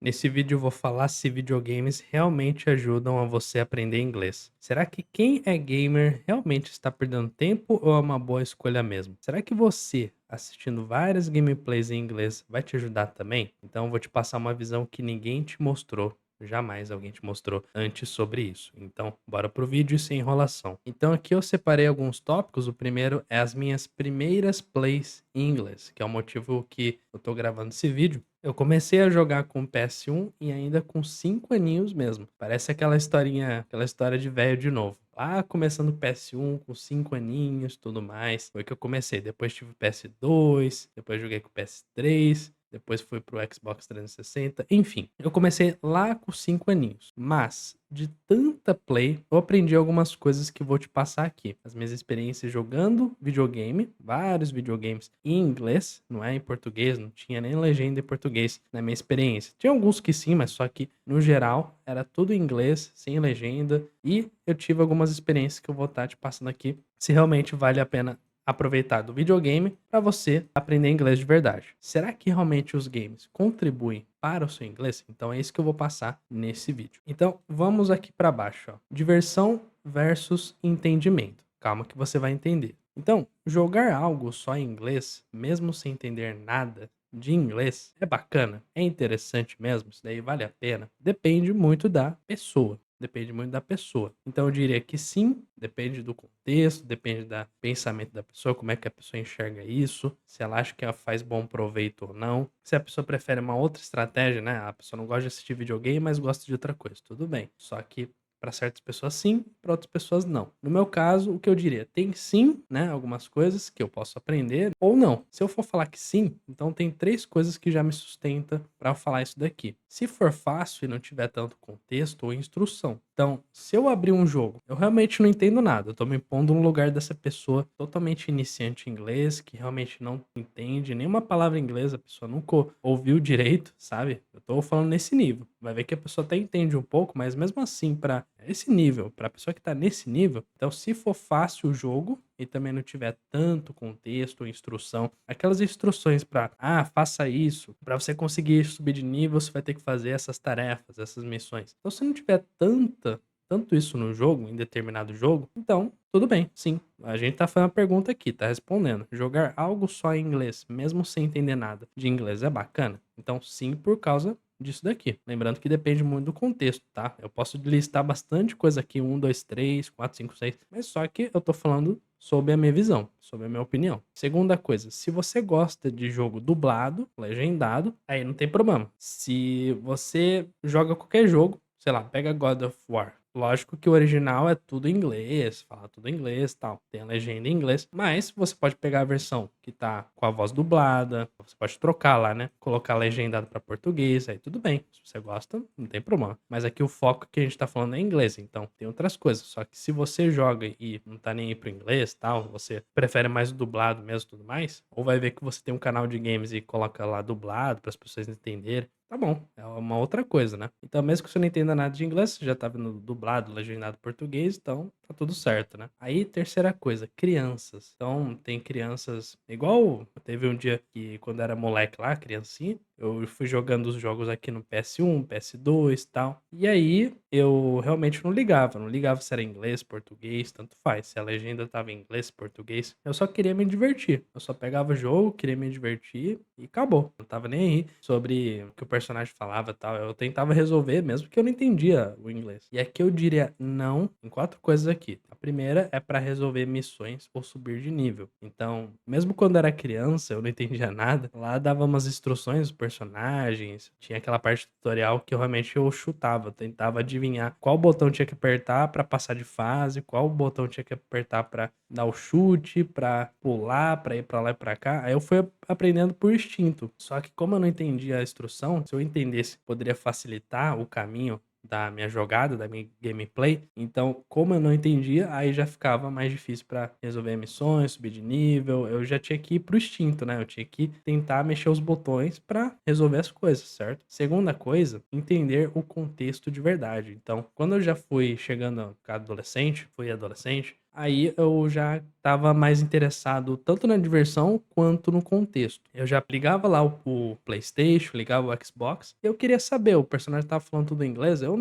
Nesse vídeo eu vou falar se videogames realmente ajudam a você aprender inglês. Será que quem é gamer realmente está perdendo tempo ou é uma boa escolha mesmo? Será que você, assistindo várias gameplays em inglês, vai te ajudar também? Então eu vou te passar uma visão que ninguém te mostrou. Jamais alguém te mostrou antes sobre isso. Então, bora pro vídeo sem enrolação. Então, aqui eu separei alguns tópicos. O primeiro é as minhas primeiras plays em inglês, que é o motivo que eu tô gravando esse vídeo. Eu comecei a jogar com o PS1 e ainda com 5 aninhos mesmo. Parece aquela historinha, aquela história de velho de novo. Lá começando o PS1 com 5 aninhos, tudo mais. Foi que eu comecei. Depois tive o PS2, depois joguei com o PS3, depois fui pro Xbox 360, enfim. Eu comecei lá com 5 aninhos, mas de tanta play, eu aprendi algumas coisas que vou te passar aqui. As minhas experiências jogando videogame, vários videogames em inglês, não é em português, não tinha nem legenda em português na minha experiência. Tinha alguns que sim, mas só que no geral era tudo em inglês, sem legenda, e eu tive algumas experiências que eu vou estar te passando aqui, se realmente vale a pena aproveitar do videogame para você aprender inglês de verdade. Será que realmente os games contribuem para o seu inglês? Então é isso que eu vou passar nesse vídeo. Então vamos aqui para baixo, ó. Diversão versus entendimento. Calma que você vai entender. Então, jogar algo só em inglês, mesmo sem entender nada de inglês, é bacana? É interessante mesmo? Isso daí vale a pena? Depende muito da pessoa. Depende muito da pessoa. Então eu diria que sim, depende do contexto, depende do pensamento da pessoa, como é que a pessoa enxerga isso, se ela acha que ela faz bom proveito ou não. Se a pessoa prefere uma outra estratégia, né? A pessoa não gosta de assistir videogame, mas gosta de outra coisa, tudo bem. Só que para certas pessoas sim, para outras pessoas não. No meu caso, o que eu diria? Tem sim, né, algumas coisas que eu posso aprender ou não. Se eu for falar que sim, então tem 3 coisas que já me sustenta para falar isso daqui. Se for fácil e não tiver tanto contexto ou instrução. Então, se eu abrir um jogo, eu realmente não entendo nada. Eu tô me pondo no lugar dessa pessoa totalmente iniciante em inglês, que realmente não entende nenhuma palavra em inglês, a pessoa nunca ouviu direito, sabe? Eu tô falando nesse nível. Vai ver que a pessoa até entende um pouco, mas mesmo assim, para esse nível, para a pessoa que tá nesse nível, então se for fácil o jogo e também não tiver tanto contexto ou instrução, aquelas instruções para, faça isso, para você conseguir subir de nível, você vai ter que fazer essas tarefas, essas missões. Então se não tiver tanto isso no jogo, em determinado jogo, então tudo bem, sim. A gente tá fazendo a pergunta aqui, tá respondendo. Jogar algo só em inglês, mesmo sem entender nada de inglês, é bacana? Então sim, por causa disso daqui. Lembrando que depende muito do contexto, tá? Eu posso listar bastante coisa aqui, 1, 2, 3, 4, 5, 6, mas só que eu tô falando sob a minha visão, sob a minha opinião. Segunda coisa, se você gosta de jogo dublado, legendado, aí não tem problema. Se você joga qualquer jogo, sei lá, pega God of War. Lógico que o original é tudo em inglês, fala tudo em inglês e tal, tem a legenda em inglês, mas você pode pegar a versão que tá com a voz dublada, você pode trocar lá, né? Colocar legendado para português, aí tudo bem. Se você gosta, não tem problema. Mas aqui o foco que a gente tá falando é inglês, então tem outras coisas. Só que se você joga e não tá nem aí pro inglês e tal, você prefere mais o dublado mesmo e tudo mais, ou vai ver que você tem um canal de games e coloca lá dublado para as pessoas entenderem. Tá bom, é uma outra coisa, né? Então, mesmo que você não entenda nada de inglês, você já tá vendo dublado, legendado em português, então tá tudo certo, né? Aí, terceira coisa, crianças. Então, tem crianças. Igual teve um dia que, quando era moleque lá, criancinha, eu fui jogando os jogos aqui no PS1, PS2 e tal. E aí, eu realmente não ligava se era inglês, português, tanto faz. Se a legenda tava em inglês, português, eu só queria me divertir. Eu só pegava o jogo, queria me divertir e acabou. Não tava nem aí sobre o que o personagem falava e tal. Eu tentava resolver mesmo porque eu não entendia o inglês. E aqui eu diria não em 4 coisas aqui. A primeira é para resolver missões ou subir de nível. Então, mesmo quando era criança, eu não entendia nada. Lá dava umas instruções dos personagens, tinha aquela parte tutorial que eu realmente eu chutava, eu tentava adivinhar qual botão tinha que apertar para passar de fase, qual botão tinha que apertar para dar o chute, para pular, para ir para lá e para cá. Aí eu fui aprendendo por instinto. Só que como eu não entendia a instrução, se eu entendesse, poderia facilitar o caminho da minha jogada, da minha gameplay. Então, como eu não entendia, aí já ficava mais difícil para resolver missões, subir de nível. Eu já tinha que ir pro instinto, né? Eu tinha que tentar mexer os botões para resolver as coisas, certo? Segunda coisa, entender o contexto de verdade. Então, quando eu já fui chegando a ficar adolescente, fui adolescente, Aí eu já estava mais interessado tanto na diversão quanto no contexto. Eu já ligava lá o PlayStation, ligava o Xbox, e eu queria saber, o personagem estava falando tudo em inglês, eu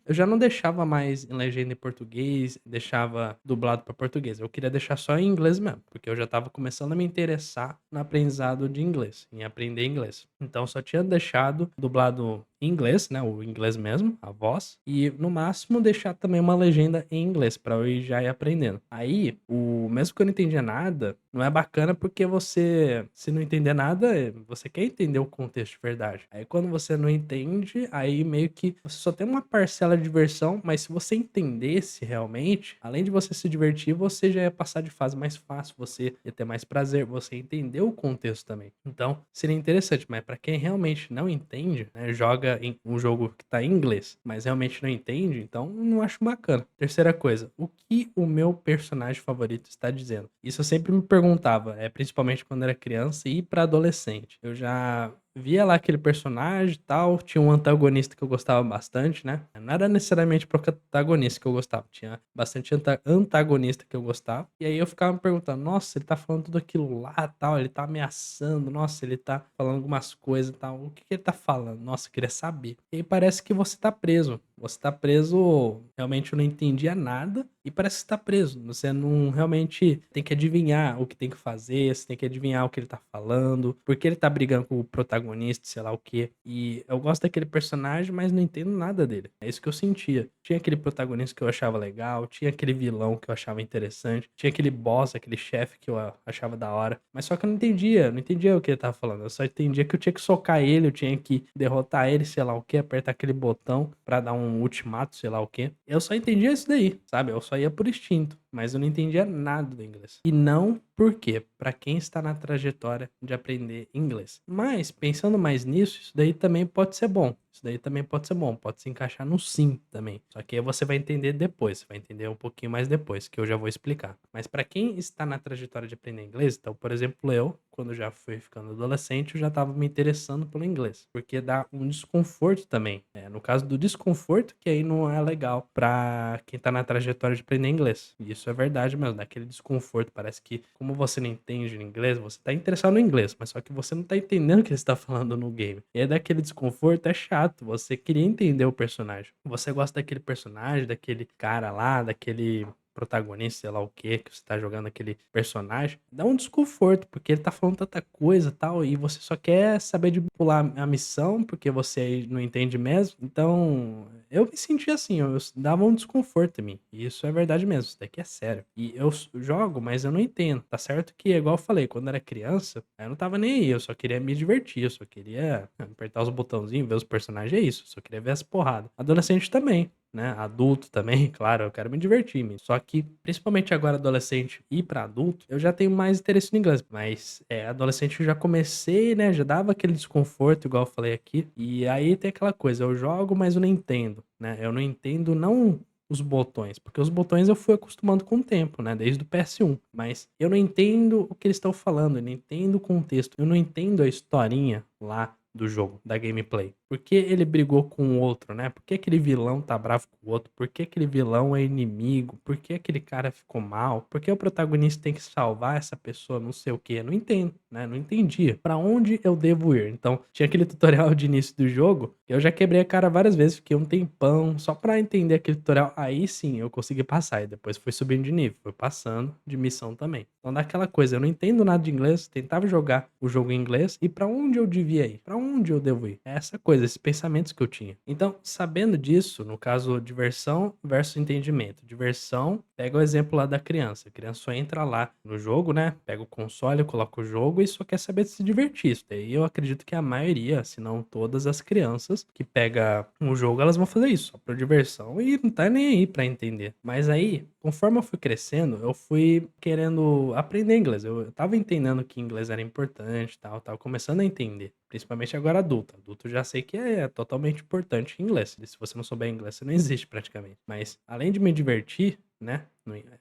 já não deixava mais em legenda em português, deixava dublado para português. Eu queria deixar só em inglês mesmo, porque eu já estava começando a me interessar no aprendizado de inglês, em aprender inglês. Então só tinha deixado dublado em inglês, né, o inglês mesmo, a voz, e no máximo deixar também uma legenda em inglês para eu já ir aprendendo. Aí, o mesmo que eu não entendia nada, não é bacana porque você, se não entender nada, você quer entender o contexto de verdade. Aí quando você não entende, aí meio que você só tem uma parcela de diversão, mas se você entendesse realmente, além de você se divertir, você já ia passar de fase mais fácil, você ia ter mais prazer, você entendeu o contexto também. Então, seria interessante, mas para quem realmente não entende, né, joga em um jogo que tá em inglês, mas realmente não entende, então não acho bacana. Terceira coisa, o que o meu personagem favorito está dizendo? Isso eu sempre me perguntava, principalmente quando era criança e para adolescente. Eu já via lá aquele personagem e tal, tinha um antagonista que eu gostava bastante, né? Não era necessariamente pro protagonista que eu gostava, tinha bastante antagonista que eu gostava. E aí eu ficava me perguntando, nossa, ele tá falando tudo aquilo lá, tal, ele tá ameaçando, nossa, ele tá falando algumas coisas e tal. O que que ele tá falando? Nossa, eu queria saber. E aí parece que você tá preso. Você tá preso, realmente eu não entendia nada e parece que tá preso. Você não realmente tem que adivinhar o que tem que fazer, você tem que adivinhar o que ele tá falando, porque ele tá brigando com o protagonista, sei lá o quê. E eu gosto daquele personagem, mas não entendo nada dele. É isso que eu sentia. Tinha aquele protagonista que eu achava legal, tinha aquele vilão que eu achava interessante, tinha aquele boss, aquele chefe que eu achava da hora, mas só que eu não entendia o que ele tava falando. Eu só entendia que eu tinha que socar ele, eu tinha que derrotar ele, sei lá o que, apertar aquele botão pra dar um ultimato, sei lá o que. Eu só entendia isso daí, sabe? Eu só ia por instinto, mas eu não entendia nada do inglês. E não por quê? Pra quem está na trajetória de aprender inglês. Mas, pensando mais nisso, isso daí também pode ser bom. Isso daí também pode ser bom, pode se encaixar no sim também. Só que aí você vai entender depois, você vai entender um pouquinho mais depois, que eu já vou explicar. Mas para quem está na trajetória de aprender inglês, então, por exemplo, eu, quando já fui ficando adolescente, eu já estava me interessando pelo inglês, porque dá um desconforto também. No caso do desconforto, que aí não é legal para quem tá na trajetória de aprender inglês. E isso é verdade mesmo, dá aquele desconforto, parece que como você não entende inglês, você tá interessado no inglês, mas só que você não tá entendendo o que ele está falando no game. E aí daquele desconforto é chato, você queria entender o personagem. Você gosta daquele personagem, daquele cara lá, daquele protagonista, sei lá o que você tá jogando aquele personagem, dá um desconforto, porque ele tá falando tanta coisa e tal, e você só quer saber de pular a missão, porque você não entende mesmo. Então, eu me senti assim, eu dava um desconforto em mim. E isso é verdade mesmo, isso daqui é sério. E eu jogo, mas eu não entendo. Tá certo que, igual eu falei, quando eu era criança, eu não tava nem aí, eu só queria me divertir, eu só queria apertar os botãozinhos, ver os personagens, é isso, eu só queria ver as porradas. Adolescente também, né? Adulto também, claro, eu quero me divertir, só que, principalmente agora adolescente e pra adulto, eu já tenho mais interesse no inglês, mas adolescente eu já comecei, né? Já dava aquele desconforto, igual eu falei aqui, e aí tem aquela coisa, eu jogo, mas eu não entendo, né? Eu não entendo, não os botões, porque os botões eu fui acostumando com o tempo, né? Desde o PS1, mas eu não entendo o que eles estão falando, eu não entendo o contexto, eu não entendo a historinha lá do jogo, da gameplay. Por que ele brigou com o outro, né? Por que aquele vilão tá bravo com o outro? Por que aquele vilão é inimigo? Por que aquele cara ficou mal? Por que o protagonista tem que salvar essa pessoa, não sei o quê? Não entendo, né? Não entendia. Pra onde eu devo ir? Então, tinha aquele tutorial de início do jogo, que eu já quebrei a cara várias vezes, fiquei um tempão só pra entender aquele tutorial. Aí sim, eu consegui passar. E depois fui subindo de nível, fui passando de missão também. Então, daquela coisa, eu não entendo nada de inglês, tentava jogar o jogo em inglês, e pra onde eu devia ir? Pra onde eu devo ir? É essa coisa, esses pensamentos que eu tinha. Então, sabendo disso, no caso, diversão versus entendimento. Diversão, pega o exemplo lá da criança. A criança só entra lá no jogo, né? Pega o console, coloca o jogo e só quer saber de se divertir. Isso daí eu acredito que a maioria, se não todas as crianças que pega um jogo, elas vão fazer isso, só por diversão e não tá nem aí pra entender. Mas aí, conforme eu fui crescendo, eu fui querendo aprender inglês. Eu tava entendendo que inglês era importante, tal, tava começando a entender. Principalmente agora adulto. Adulto já sei que é totalmente importante inglês. Se você não souber inglês, você não existe praticamente. Mas além de me divertir, né,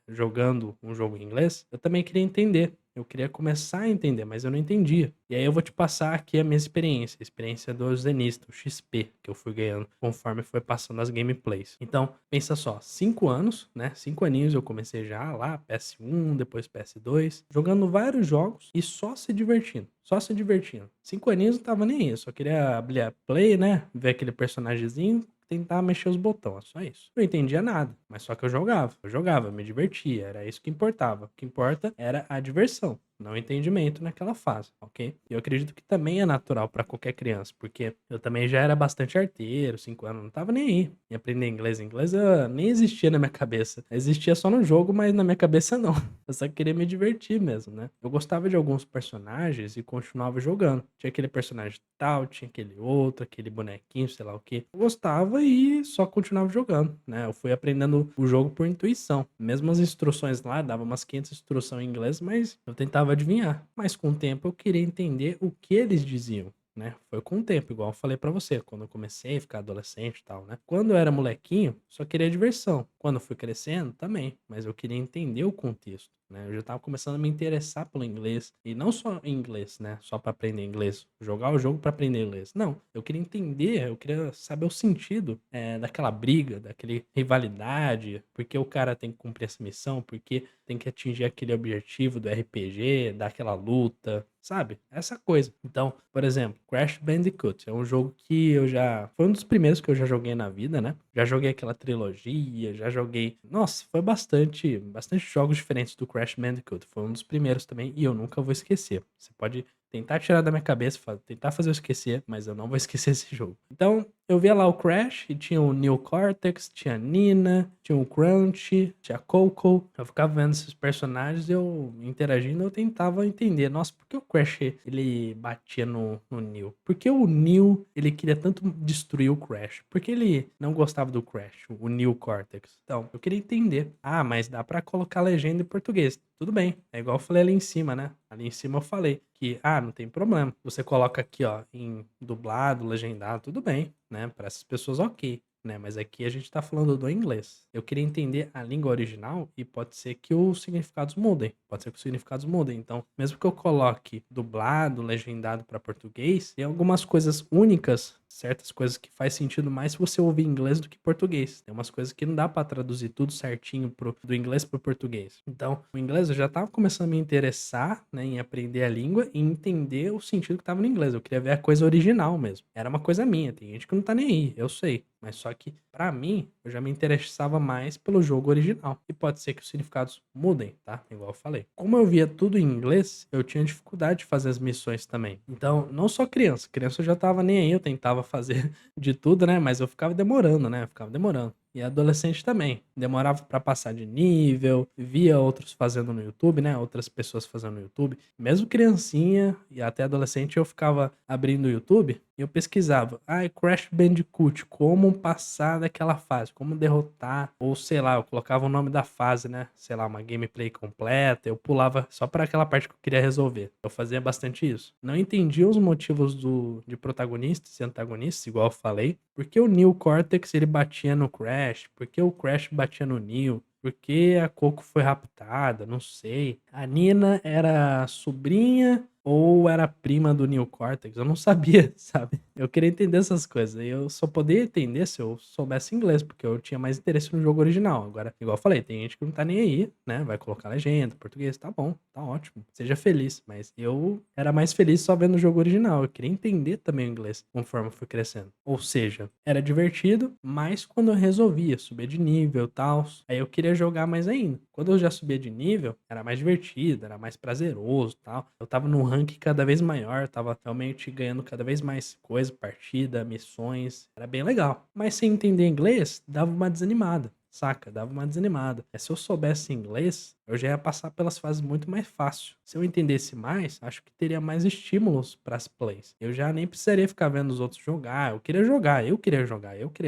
jogando um jogo em inglês, eu também queria entender. Eu queria começar a entender, mas eu não entendia. E aí eu vou te passar aqui a minha experiência, a experiência do Zenista, o XP, que eu fui ganhando conforme foi passando as gameplays. Então, pensa só, 5 anos, né? 5 aninhos eu comecei já lá, PS1, depois PS2, jogando vários jogos e só se divertindo. Só se divertindo. 5 aninhos não tava nem aí, eu só queria abrir a play, né? Ver aquele personagemzinho, tentar mexer os botões, só isso. Não entendia nada, mas só que eu jogava, me divertia, era isso que importava. O que importa era a diversão, não o entendimento naquela fase, ok? E eu acredito que também é natural para qualquer criança, porque eu também já era bastante arteiro, 5 anos, não tava nem aí em aprender inglês. Inglês nem existia na minha cabeça. Existia só no jogo, mas na minha cabeça não. Eu só queria me divertir mesmo, né? Eu gostava de alguns personagens e continuava jogando. Tinha aquele personagem tal, tinha aquele outro, aquele bonequinho, sei lá o que. Eu gostava e só continuava jogando, né? Eu fui aprendendo o jogo por intuição. Mesmo as instruções lá, dava umas 500 instruções em inglês, mas eu tentava adivinhar. Mas com o tempo eu queria entender o que eles diziam. Né? Foi com o tempo, igual eu falei pra você, quando eu comecei a ficar adolescente e tal, né? Quando eu era molequinho, só queria diversão. Quando eu fui crescendo, também, mas eu queria entender o contexto, né? Eu já tava começando a me interessar pelo inglês, e não só em inglês, né? Só pra aprender inglês, jogar o jogo pra aprender inglês. Não, eu queria entender, eu queria saber o sentido daquela briga, daquele rivalidade, porque o cara tem que cumprir essa missão, porque tem que atingir aquele objetivo do RPG, daquela luta, sabe? Essa coisa. Então, por exemplo, Crash Bandicoot é um jogo que eu já. Foi um dos primeiros que eu já joguei na vida, né? Já joguei aquela trilogia, já joguei. Nossa, foi bastante jogos diferentes do Crash Bandicoot. Foi um dos primeiros também e eu nunca vou esquecer. Você pode tentar tirar da minha cabeça, tentar fazer eu esquecer, mas eu não vou esquecer esse jogo. Então, eu via lá o Crash e tinha o Neo Cortex, tinha a Nina, tinha o Crunch, tinha a Coco. Eu ficava vendo esses personagens, eu interagindo, eu tentava entender. Nossa, por que o Crash ele batia no Neo? Por que o Neo ele queria tanto destruir o Crash? Por que ele não gostava do Crash, o Neo Cortex? Então, eu queria entender. Ah, mas dá pra colocar legenda em português. Tudo bem, é igual eu falei ali em cima, né? Ali em cima eu falei que, não tem problema. Você coloca aqui, ó, em dublado, legendado, tudo bem, né? Para essas pessoas, ok, né? Mas aqui a gente tá falando do inglês. Eu queria entender a língua original e pode ser que os significados mudem. Pode ser que os significados mudem. Então, mesmo que eu coloque dublado, legendado para português, tem algumas coisas únicas, certas coisas que faz sentido mais se você ouvir inglês do que português. Tem umas coisas que não dá para traduzir tudo certinho do inglês pro português. Então, o inglês eu já tava começando a me interessar, né, em aprender a língua e entender o sentido que tava no inglês. Eu queria ver a coisa original mesmo. Era uma coisa minha. Tem gente que não tá nem aí, eu sei. Mas só que, pra mim, eu já me interessava mais pelo jogo original. E pode ser que os significados mudem, tá? Igual eu falei. Como eu via tudo em inglês, eu tinha dificuldade de fazer as missões também. Então, não só criança. Criança eu já tava nem aí, eu tentava fazer de tudo, né? Mas eu ficava demorando, né? Eu ficava demorando. E adolescente também. Demorava pra passar de nível, via outros fazendo no YouTube, né? Outras pessoas fazendo no YouTube. Mesmo criancinha e até adolescente, eu ficava abrindo o YouTube e eu pesquisava. Crash Bandicoot, como passar daquela fase, como derrotar. Ou sei lá, eu colocava o nome da fase, né? Sei lá, uma gameplay completa. Eu pulava só para aquela parte que eu queria resolver. Eu fazia bastante isso. Não entendia os motivos de protagonistas e antagonistas, igual eu falei. Por que o Neo Cortex ele batia no Crash? Por que o Crash batia no Neo? Por que a Coco foi raptada? Não sei. A Nina era sobrinha ou era prima do Neo Cortex? Eu não sabia, sabe? Eu queria entender essas coisas. E eu só poderia entender se eu soubesse inglês, porque eu tinha mais interesse no jogo original. Agora, igual eu falei, tem gente que não tá nem aí, né? Vai colocar legenda, português, tá bom, tá ótimo. Seja feliz. Mas eu era mais feliz só vendo o jogo original. Eu queria entender também o inglês conforme eu fui crescendo. Ou seja, era divertido, mas quando eu resolvia subir de nível e tal, aí eu queria jogar mais ainda. Quando eu já subia de nível, era mais divertido, era mais prazeroso e tal. Eu tava num rank cada vez maior, tava realmente ganhando cada vez mais coisa, partida, missões. Era bem legal. Mas sem entender inglês, dava uma desanimada. Saca? Dava uma desanimada. Se eu soubesse inglês, eu já ia passar pelas fases muito mais fácil. Se eu entendesse mais, acho que teria mais estímulos para as plays. Eu já nem precisaria ficar vendo os outros jogar. Eu queria jogar, eu queria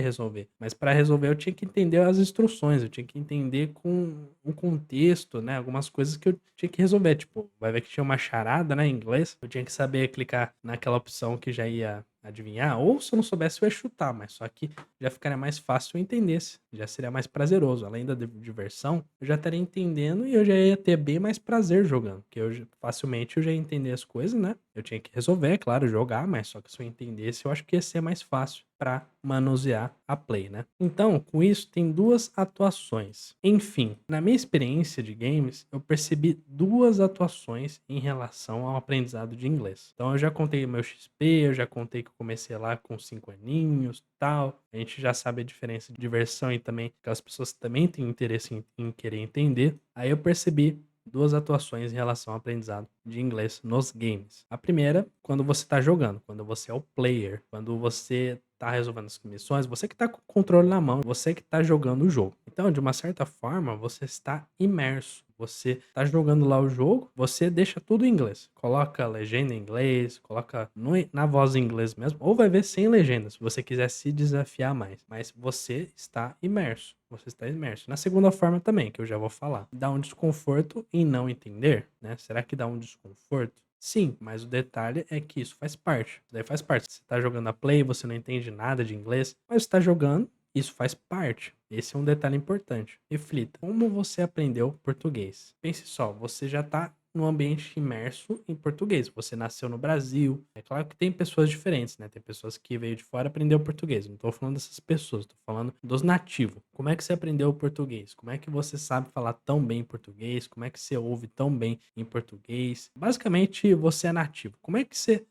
resolver. Mas para resolver eu tinha que entender as instruções, eu tinha que entender com o contexto, né? Algumas coisas que eu tinha que resolver. Tipo, vai ver que tinha uma charada, né, em inglês. Eu tinha que saber clicar naquela opção que já ia adivinhar, ou se eu não soubesse, eu ia chutar, mas só que já ficaria mais fácil eu entendesse, já seria mais prazeroso. Além da diversão, eu já estaria entendendo e eu já ia ter bem mais prazer jogando, porque facilmente eu já ia entender as coisas, né? Eu tinha que resolver, é claro, jogar, mas só que se eu entendesse, eu acho que ia ser mais fácil para manusear a Play, né? Então, com isso, tem duas atuações. Enfim, na minha experiência de games, eu percebi duas atuações em relação ao aprendizado de inglês. Então, eu já contei o meu XP, eu já contei que eu comecei lá com 5 aninhos, tal. A gente já sabe a diferença de diversão e também aquelas pessoas que também têm interesse em querer entender. Aí eu percebi duas atuações em relação ao aprendizado de inglês nos games. A primeira, quando você está jogando, quando você é o player, quando você tá resolvendo as missões, você que tá com o controle na mão, você que tá jogando o jogo. Então, de uma certa forma, você está imerso. Você tá jogando lá o jogo, você deixa tudo em inglês. Coloca a legenda em inglês, coloca na voz em inglês mesmo, ou vai ver sem legenda, se você quiser se desafiar mais. Mas você está imerso. Você está imerso. Na segunda forma também, que eu já vou falar. Dá um desconforto em não entender, né? Será que dá um desconforto? Sim, mas o detalhe é que isso faz parte. Isso daí faz parte. Você tá jogando a Play, você não entende nada de inglês, mas você tá jogando, isso faz parte. Esse é um detalhe importante. Reflita, como você aprendeu português? Pense só, você já tá num ambiente imerso em português. Você nasceu no Brasil. É claro que tem pessoas diferentes, né? Tem pessoas que veio de fora e aprendeu português. Não tô falando dessas pessoas, tô falando dos nativos. Como é que você aprendeu português? Como é que você sabe falar tão bem português? Como é que você ouve tão bem em português? Basicamente, você é nativo. Como é que você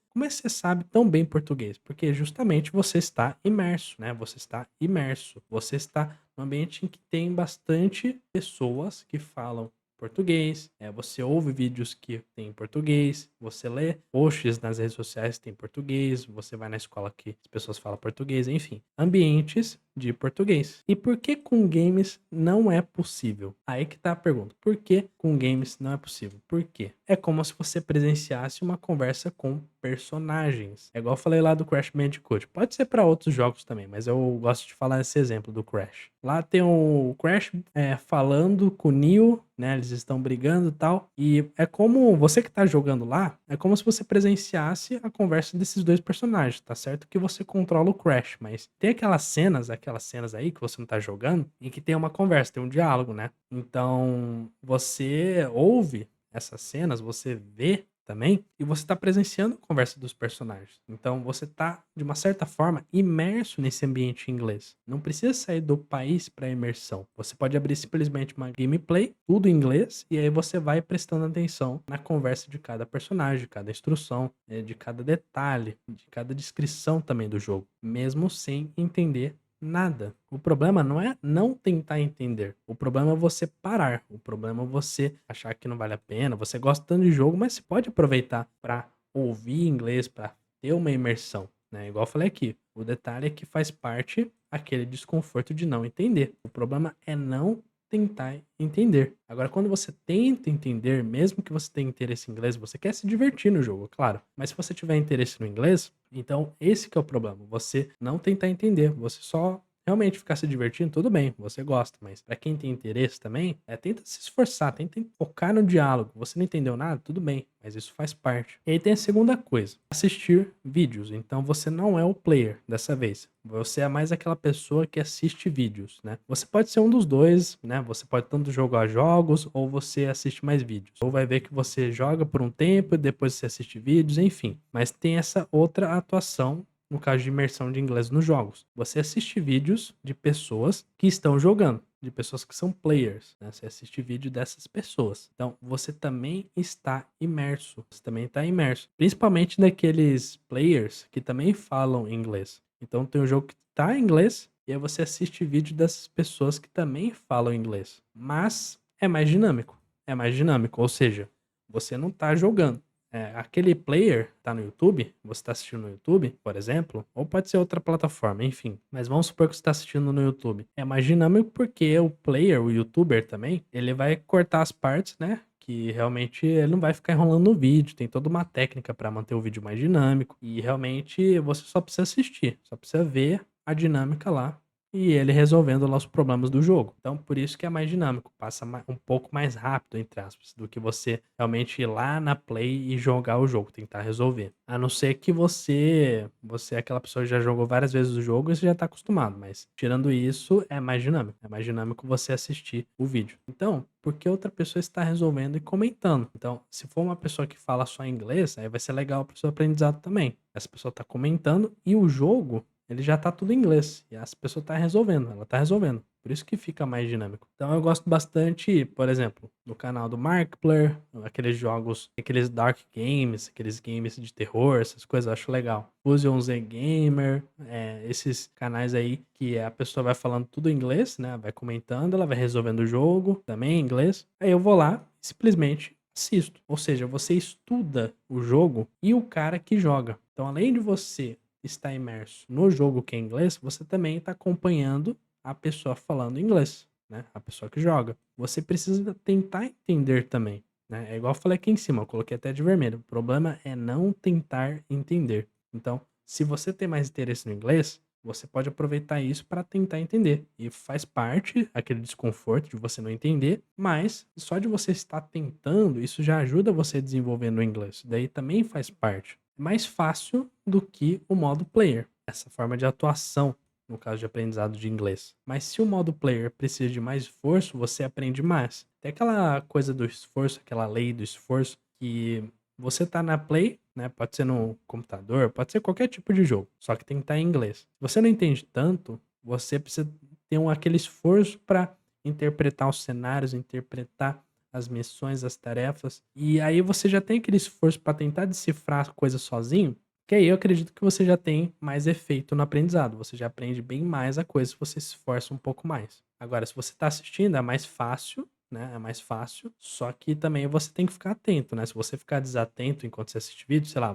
sabe tão bem português? Porque justamente você está imerso, né? Você está imerso. Você está num ambiente em que tem bastante pessoas que falam português, você ouve vídeos que tem em português, você lê posts nas redes sociais que tem em português, você vai na escola que as pessoas falam português, enfim, ambientes de português. E por que com games não é possível? Aí que tá a pergunta. Por que com games não é possível? Por quê? É como se você presenciasse uma conversa com personagens. É igual eu falei lá do Crash Bandicoot. Pode ser para outros jogos também, mas eu gosto de falar esse exemplo do Crash. Lá tem o Crash falando com o Neo, né? Eles estão brigando e tal. E é como você que tá jogando lá, é como se você presenciasse a conversa desses dois personagens, tá certo? Que você controla o Crash, mas tem aquelas cenas aí que você não tá jogando, em que tem uma conversa, tem um diálogo, né? Então, você ouve essas cenas, você vê também, e você está presenciando a conversa dos personagens. Então você está, de uma certa forma, imerso nesse ambiente em inglês. Não precisa sair do país para imersão. Você pode abrir simplesmente uma gameplay, tudo em inglês, e aí você vai prestando atenção na conversa de cada personagem, de cada instrução, de cada detalhe, de cada descrição também do jogo, mesmo sem entender nada. O problema não é não tentar entender. O problema é você parar. O problema é você achar que não vale a pena. Você gosta tanto de jogo, mas você pode aproveitar para ouvir inglês, para ter uma imersão, né? Igual eu falei aqui. O detalhe é que faz parte aquele desconforto de não entender. O problema é não tentar entender. Agora, quando você tenta entender, mesmo que você tenha interesse em inglês, você quer se divertir no jogo, claro. Mas se você tiver interesse no inglês, então esse que é o problema. Você não tentar entender, você só realmente ficar se divertindo, tudo bem, você gosta, mas pra quem tem interesse também, tenta se esforçar, tenta focar no diálogo. Você não entendeu nada? Tudo bem, mas isso faz parte. E aí tem a segunda coisa, assistir vídeos. Então você não é o player dessa vez. Você é mais aquela pessoa que assiste vídeos, né? Você pode ser um dos dois, né? Você pode tanto jogar jogos ou você assiste mais vídeos. Ou vai ver que você joga por um tempo e depois você assiste vídeos, enfim. Mas tem essa outra atuação no caso de imersão de inglês nos jogos. Você assiste vídeos de pessoas que estão jogando, de pessoas que são players, né? Você assiste vídeo dessas pessoas. Então, você também está imerso. Você também está imerso. Principalmente daqueles players que também falam inglês. Então, tem um jogo que está em inglês e aí você assiste vídeo dessas pessoas que também falam inglês. Mas é mais dinâmico. É mais dinâmico. Ou seja, você não está jogando. Aquele player tá no YouTube, você tá assistindo no YouTube, por exemplo, ou pode ser outra plataforma, enfim. Mas vamos supor que você tá assistindo no YouTube. É mais dinâmico porque o player, o YouTuber também, ele vai cortar as partes, né? Que realmente ele não vai ficar enrolando no vídeo, tem toda uma técnica para manter o vídeo mais dinâmico. E realmente você só precisa assistir, só precisa ver a dinâmica lá e ele resolvendo lá os problemas do jogo. Então, por isso que é mais dinâmico, passa um pouco mais rápido, entre aspas, do que você realmente ir lá na Play e jogar o jogo, tentar resolver. A não ser que você é aquela pessoa que já jogou várias vezes o jogo e você já tá acostumado, mas tirando isso, é mais dinâmico. É mais dinâmico você assistir o vídeo. Então, porque outra pessoa está resolvendo e comentando. Então, se for uma pessoa que fala só inglês, aí vai ser legal para o seu aprendizado também. Essa pessoa está comentando e o jogo, ele já tá tudo em inglês. E essa pessoa tá resolvendo, ela tá resolvendo. Por isso que fica mais dinâmico. Então eu gosto bastante, por exemplo, no canal do Markiplier, aqueles jogos, aqueles dark games, aqueles games de terror, essas coisas eu acho legal. Fusion Z Gamer, esses canais aí que a pessoa vai falando tudo em inglês, né? Vai comentando, ela vai resolvendo o jogo também em inglês. Aí eu vou lá e simplesmente assisto. Ou seja, você estuda o jogo e o cara que joga. Então, além de você estar imerso no jogo que é inglês, você também está acompanhando a pessoa falando inglês, né? A pessoa que joga. Você precisa tentar entender também, né? É igual eu falei aqui em cima, eu coloquei até de vermelho. O problema é não tentar entender. Então, se você tem mais interesse no inglês, você pode aproveitar isso para tentar entender. E faz parte aquele desconforto de você não entender, mas só de você estar tentando, isso já ajuda você a desenvolver no inglês. Daí também faz parte. Mais fácil do que o modo player, essa forma de atuação, no caso de aprendizado de inglês. Mas se o modo player precisa de mais esforço, você aprende mais. Tem aquela coisa do esforço, aquela lei do esforço, que você tá na Play, né? Pode ser no computador, pode ser qualquer tipo de jogo, só que tem que estar em inglês. Se você não entende tanto, você precisa ter aquele esforço para interpretar os cenários, interpretar as missões, as tarefas, e aí você já tem aquele esforço para tentar decifrar as coisas sozinho, que aí eu acredito que você já tem mais efeito no aprendizado, você já aprende bem mais a coisa se você se esforça um pouco mais. Agora, se você está assistindo, é mais fácil, né? É mais fácil, só que também você tem que ficar atento, né? Se você ficar desatento enquanto você assiste vídeo, sei lá,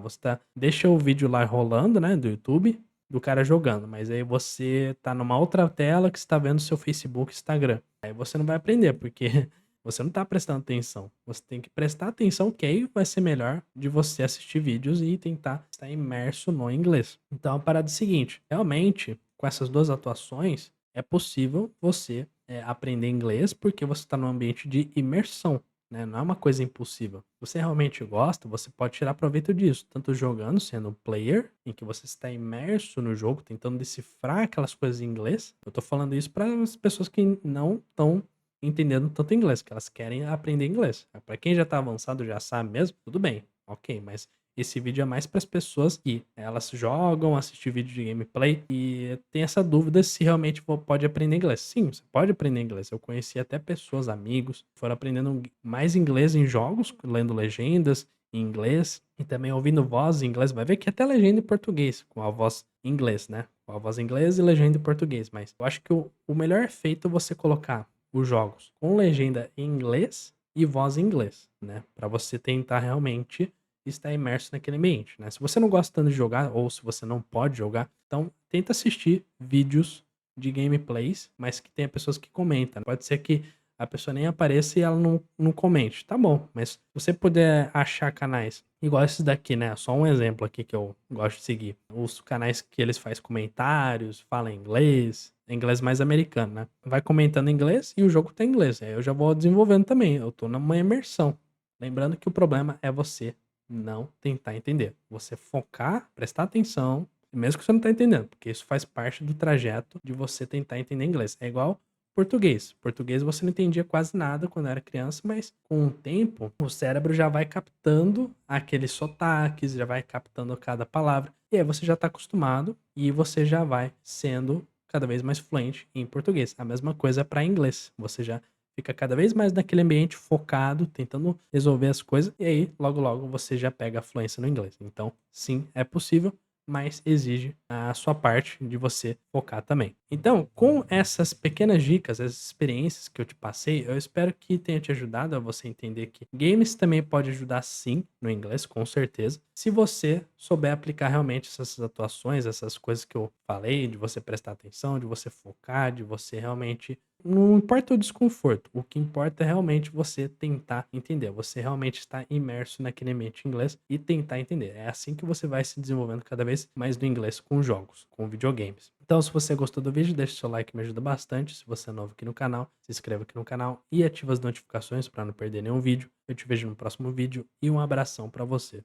deixa o vídeo lá rolando, né, do YouTube, do cara jogando, mas aí você tá numa outra tela que está vendo seu Facebook, Instagram. Aí você não vai aprender, porque você não tá prestando atenção. Você tem que prestar atenção que aí vai ser melhor de você assistir vídeos e tentar estar imerso no inglês. Então, a parada é a seguinte: realmente, com essas duas atuações, é possível você aprender inglês porque você está num ambiente de imersão, né? Não é uma coisa impossível. Você realmente gosta, você pode tirar proveito disso, tanto jogando, sendo um player, em que você está imerso no jogo, tentando decifrar aquelas coisas em inglês. Eu tô falando isso para as pessoas que não estão entendendo tanto inglês, que elas querem aprender inglês. Para quem já tá avançado, já sabe mesmo, tudo bem, ok, mas esse vídeo é mais para as pessoas que elas jogam, assistem vídeo de gameplay e tem essa dúvida se realmente pode aprender inglês. Sim, você pode aprender inglês. Eu conheci até pessoas, amigos, que foram aprendendo mais inglês em jogos, lendo legendas em inglês e também ouvindo voz em inglês. Vai ver que até legenda em português, com a voz em inglês, né? Com a voz em inglês e legenda em português. Mas eu acho que o melhor efeito é você colocar os jogos com legenda em inglês e voz em inglês, né? Para você tentar realmente estar imerso naquele ambiente, né? Se você não gosta tanto de jogar ou se você não pode jogar, então tenta assistir vídeos de gameplays, mas que tenha pessoas que comentam. Pode ser que a pessoa nem apareça e ela não comente. Tá bom, mas se você puder achar canais igual esses daqui, né? Só um exemplo aqui que eu gosto de seguir. Os canais que eles fazem comentários, falam inglês mais americano, né? Vai comentando em inglês e o jogo tá em inglês. Aí eu já vou desenvolvendo também. Eu tô numa imersão. Lembrando que o problema é você não tentar entender. Você focar, prestar atenção, mesmo que você não tá entendendo, porque isso faz parte do trajeto de você tentar entender inglês. É igual português. Português você não entendia quase nada quando era criança, mas com o tempo o cérebro já vai captando aqueles sotaques, já vai captando cada palavra, e aí você já está acostumado e você já vai sendo cada vez mais fluente em português. A mesma coisa para inglês. Você já fica cada vez mais naquele ambiente focado, tentando resolver as coisas, e aí logo logo você já pega a fluência no inglês. Então, sim, é possível, mas exige a sua parte de você focar também. Então, com essas pequenas dicas, essas experiências que eu te passei, eu espero que tenha te ajudado a você entender que games também pode ajudar sim no inglês, com certeza, se você souber aplicar realmente essas atuações, essas coisas que eu falei, de você prestar atenção, de você focar, de você realmente não importa o desconforto, o que importa é realmente você tentar entender, você realmente estar imerso naquele ambiente inglês e tentar entender. É assim que você vai se desenvolvendo cada vez mais no inglês com jogos, com videogames. Então, se você gostou do vídeo, deixa seu like, me ajuda bastante. Se você é novo aqui no canal, se inscreva aqui no canal e ativa as notificações para não perder nenhum vídeo. Eu te vejo no próximo vídeo e um abração para você.